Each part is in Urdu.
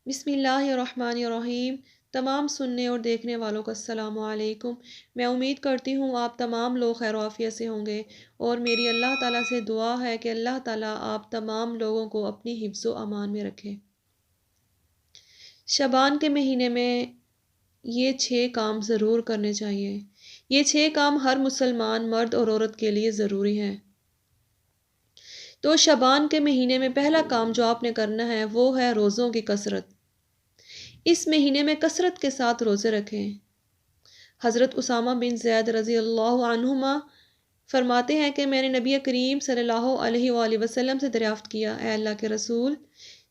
بسم اللہ الرحمن الرحیم۔ تمام سننے اور دیکھنے والوں کو السلام علیکم۔ میں امید کرتی ہوں آپ تمام لوگ خیر و عافیت سے ہوں گے، اور میری اللہ تعالیٰ سے دعا ہے کہ اللہ تعالیٰ آپ تمام لوگوں کو اپنی حفظ و امان میں رکھے۔ شعبان کے مہینے میں یہ 6 کام ضرور کرنے چاہیے۔ یہ 6 کام ہر مسلمان مرد اور عورت کے لیے ضروری ہیں۔ تو شعبان کے مہینے میں پہلا کام جو آپ نے کرنا ہے وہ ہے روزوں کی کثرت۔ اس مہینے میں کثرت کے ساتھ روزے رکھیں۔ حضرت اسامہ بن زید رضی اللہ عنہما فرماتے ہیں کہ میں نے نبی کریم صلی اللہ علیہ وآلہ وسلم سے دریافت کیا، اے اللہ کے رسول،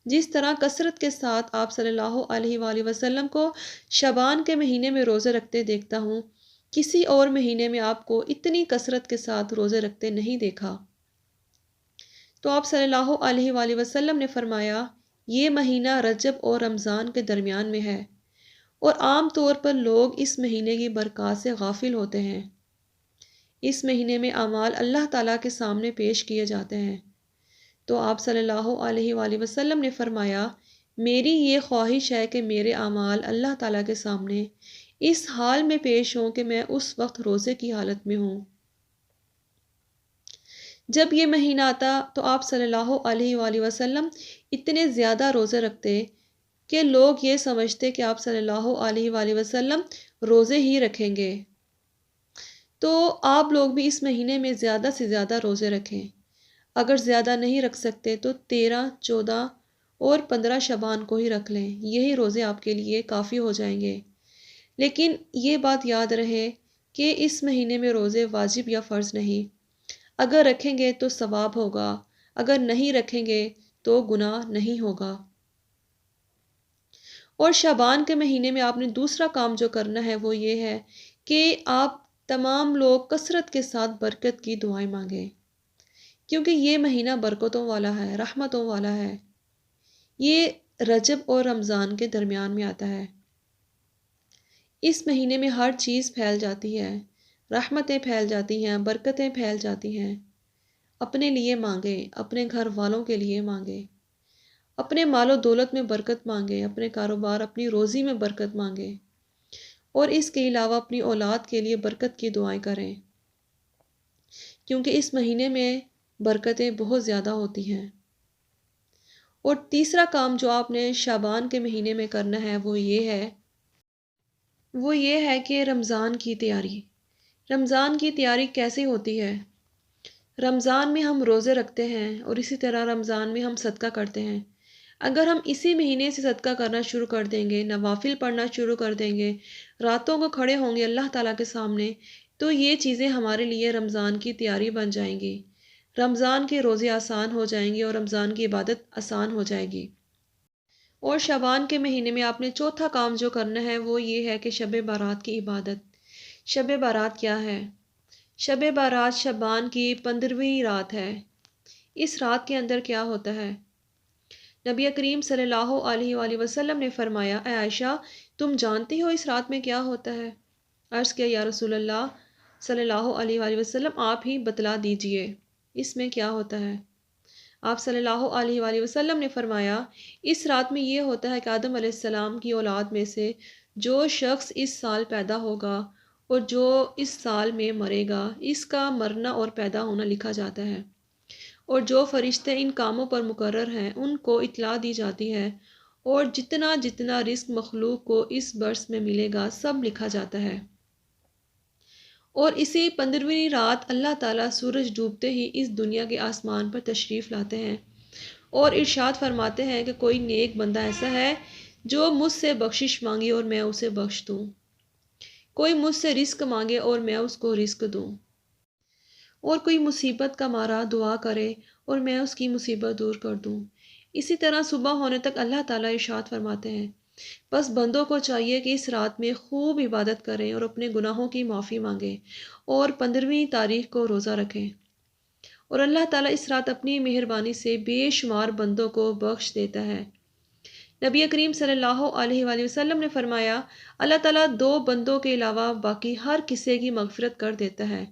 جس طرح کثرت کے ساتھ آپ صلی اللہ علیہ وآلہ وسلم کو شعبان کے مہینے میں روزے رکھتے دیکھتا ہوں، کسی اور مہینے میں آپ کو اتنی کثرت کے ساتھ روزے رکھتے نہیں دیکھا۔ تو آپ صلی اللہ علیہ وآلہ وسلم نے فرمایا، یہ مہینہ رجب اور رمضان کے درمیان میں ہے، اور عام طور پر لوگ اس مہینے کی برکات سے غافل ہوتے ہیں۔ اس مہینے میں اعمال اللہ تعالیٰ کے سامنے پیش کیے جاتے ہیں۔ تو آپ صلی اللہ علیہ وآلہ وسلم نے فرمایا، میری یہ خواہش ہے کہ میرے اعمال اللہ تعالیٰ کے سامنے اس حال میں پیش ہوں کہ میں اس وقت روزے کی حالت میں ہوں۔ جب یہ مہینہ آتا تو آپ صلی اللہ علیہ وآلہ وسلم اتنے زیادہ روزے رکھتے کہ لوگ یہ سمجھتے کہ آپ صلی اللہ علیہ وآلہ وسلم روزے ہی رکھیں گے۔ تو آپ لوگ بھی اس مہینے میں زیادہ سے زیادہ روزے رکھیں۔ اگر زیادہ نہیں رکھ سکتے تو 13، 14 اور 15 شعبان کو ہی رکھ لیں، یہی روزے آپ کے لیے کافی ہو جائیں گے۔ لیکن یہ بات یاد رہے کہ اس مہینے میں روزے واجب یا فرض نہیں۔ اگر رکھیں گے تو ثواب ہوگا، اگر نہیں رکھیں گے تو گناہ نہیں ہوگا۔ اور شعبان کے مہینے میں آپ نے دوسرا کام جو کرنا ہے وہ یہ ہے کہ آپ تمام لوگ کثرت کے ساتھ برکت کی دعائیں مانگیں، کیونکہ یہ مہینہ برکتوں والا ہے، رحمتوں والا ہے۔ یہ رجب اور رمضان کے درمیان میں آتا ہے۔ اس مہینے میں ہر چیز پھیل جاتی ہے، رحمتیں پھیل جاتی ہیں، برکتیں پھیل جاتی ہیں۔ اپنے لیے مانگیں، اپنے گھر والوں کے لیے مانگیں، اپنے مال و دولت میں برکت مانگیں، اپنے کاروبار، اپنی روزی میں برکت مانگیں، اور اس کے علاوہ اپنی اولاد کے لیے برکت کی دعائیں کریں، کیونکہ اس مہینے میں برکتیں بہت زیادہ ہوتی ہیں۔ اور تیسرا کام جو آپ نے شعبان کے مہینے میں کرنا ہے وہ یہ ہے کہ رمضان کی تیاری۔ رمضان کی تیاری کیسے ہوتی ہے؟ رمضان میں ہم روزے رکھتے ہیں، اور اسی طرح رمضان میں ہم صدقہ کرتے ہیں۔ اگر ہم اسی مہینے سے صدقہ کرنا شروع کر دیں گے، نوافل پڑھنا شروع کر دیں گے، راتوں کو کھڑے ہوں گے اللہ تعالیٰ کے سامنے، تو یہ چیزیں ہمارے لیے رمضان کی تیاری بن جائیں گی۔ رمضان کے روزے آسان ہو جائیں گے اور رمضان کی عبادت آسان ہو جائے گی۔ اور شعبان کے مہینے میں آپ نے چوتھا کام جو کرنا ہے وہ یہ ہے کہ شب بارات کی عبادت۔ شب بارات کیا ہے؟ شب بارات شعبان کی 15ویں رات ہے۔ اس رات کے اندر کیا ہوتا ہے؟ نبی کریم صلی اللہ علیہ وآلہ وسلم نے فرمایا، اے عائشہ، تم جانتی ہو اس رات میں کیا ہوتا ہے؟ عرض کیا، یا رسول اللہ صلی اللہ علیہ وآلہ وسلم، آپ ہی بتلا دیجئے، اس میں کیا ہوتا ہے؟ آپ صلی اللہ علیہ وآلہ وسلم نے فرمایا، اس رات میں یہ ہوتا ہے کہ آدم علیہ السلام کی اولاد میں سے جو شخص اس سال پیدا ہوگا اور جو اس سال میں مرے گا، اس کا مرنا اور پیدا ہونا لکھا جاتا ہے، اور جو فرشتے ان کاموں پر مقرر ہیں ان کو اطلاع دی جاتی ہے، اور جتنا جتنا رزق مخلوق کو اس برس میں ملے گا سب لکھا جاتا ہے۔ اور اسی 15ویں رات اللہ تعالیٰ سورج ڈوبتے ہی اس دنیا کے آسمان پر تشریف لاتے ہیں، اور ارشاد فرماتے ہیں کہ کوئی نیک بندہ ایسا ہے جو مجھ سے بخشش مانگے اور میں اسے بخش دوں، کوئی مجھ سے رزق مانگے اور میں اس کو رزق دوں، اور کوئی مصیبت کا مارا دعا کرے اور میں اس کی مصیبت دور کر دوں۔ اسی طرح صبح ہونے تک اللہ تعالیٰ ارشاد فرماتے ہیں، بس بندوں کو چاہیے کہ اس رات میں خوب عبادت کریں اور اپنے گناہوں کی معافی مانگیں، اور 15ویں تاریخ کو روزہ رکھیں، اور اللہ تعالیٰ اس رات اپنی مہربانی سے بے شمار بندوں کو بخش دیتا ہے۔ نبی کریم صلی اللہ علیہ وآلہ وسلم نے فرمایا، اللہ تعالیٰ 2 بندوں کے علاوہ باقی ہر کسی کی مغفرت کر دیتا ہے۔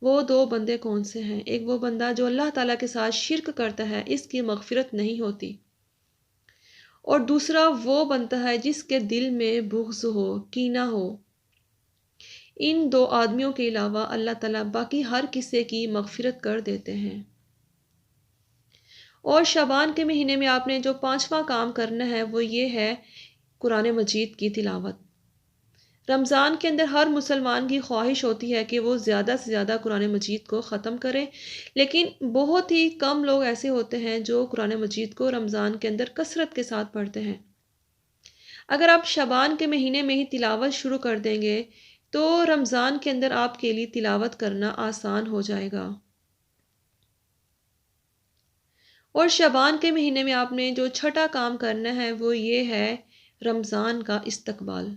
وہ 2 بندے کون سے ہیں؟ ایک وہ بندہ جو اللہ تعالیٰ کے ساتھ شرک کرتا ہے، اس کی مغفرت نہیں ہوتی، اور دوسرا وہ بنتا ہے جس کے دل میں بغض ہو، کینہ ہو۔ ان دو آدمیوں کے علاوہ اللہ تعالیٰ باقی ہر کسی کی مغفرت کر دیتے ہیں۔ اور شعبان کے مہینے میں آپ نے جو 5واں کام کرنا ہے وہ یہ ہے قرآن مجید کی تلاوت۔ رمضان کے اندر ہر مسلمان کی خواہش ہوتی ہے کہ وہ زیادہ سے زیادہ قرآن مجید کو ختم کرے، لیکن بہت ہی کم لوگ ایسے ہوتے ہیں جو قرآن مجید کو رمضان کے اندر کثرت کے ساتھ پڑھتے ہیں۔ اگر آپ شعبان کے مہینے میں ہی تلاوت شروع کر دیں گے تو رمضان کے اندر آپ کے لیے تلاوت کرنا آسان ہو جائے گا۔ اور شعبان کے مہینے میں آپ نے جو 6واں کام کرنا ہے وہ یہ ہے رمضان کا استقبال۔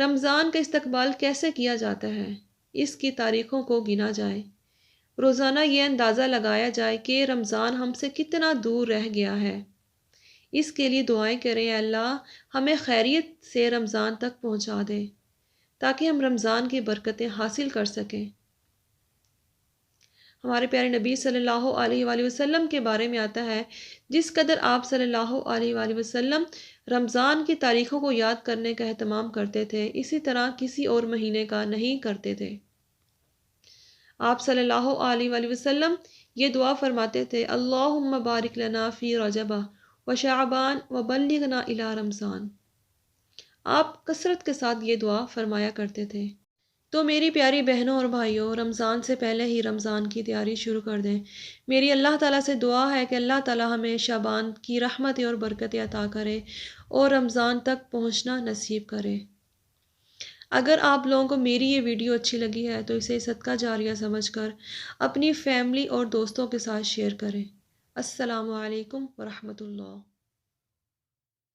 رمضان کا استقبال کیسے کیا جاتا ہے؟ اس کی تاریخوں کو گنا جائے، روزانہ یہ اندازہ لگایا جائے کہ رمضان ہم سے کتنا دور رہ گیا ہے۔ اس کے لیے دعائیں کریں، اے اللہ ہمیں خیریت سے رمضان تک پہنچا دے تاکہ ہم رمضان کی برکتیں حاصل کر سکیں۔ ہمارے پیارے نبی صلی اللہ علیہ وآلہ وسلم کے بارے میں آتا ہے، جس قدر آپ صلی اللہ علیہ وآلہ وسلم رمضان کی تاریخوں کو یاد کرنے کا اہتمام کرتے تھے، اسی طرح کسی اور مہینے کا نہیں کرتے تھے۔ آپ صلی اللہ علیہ وآلہ وسلم یہ دعا فرماتے تھے، اللہم بارک لنا فی رجب و شعبان و بلغنا الی رمضان۔ آپ کثرت کے ساتھ یہ دعا فرمایا کرتے تھے۔ تو میری پیاری بہنوں اور بھائیوں، رمضان سے پہلے ہی رمضان کی تیاری شروع کر دیں۔ میری اللہ تعالیٰ سے دعا ہے کہ اللہ تعالیٰ ہمیں شعبان کی رحمتیں اور برکتیں عطا کرے اور رمضان تک پہنچنا نصیب کرے۔ اگر آپ لوگوں کو میری یہ ویڈیو اچھی لگی ہے تو اسے صدقہ جاریہ سمجھ کر اپنی فیملی اور دوستوں کے ساتھ شیئر کریں۔ السلام علیکم ورحمۃ اللہ۔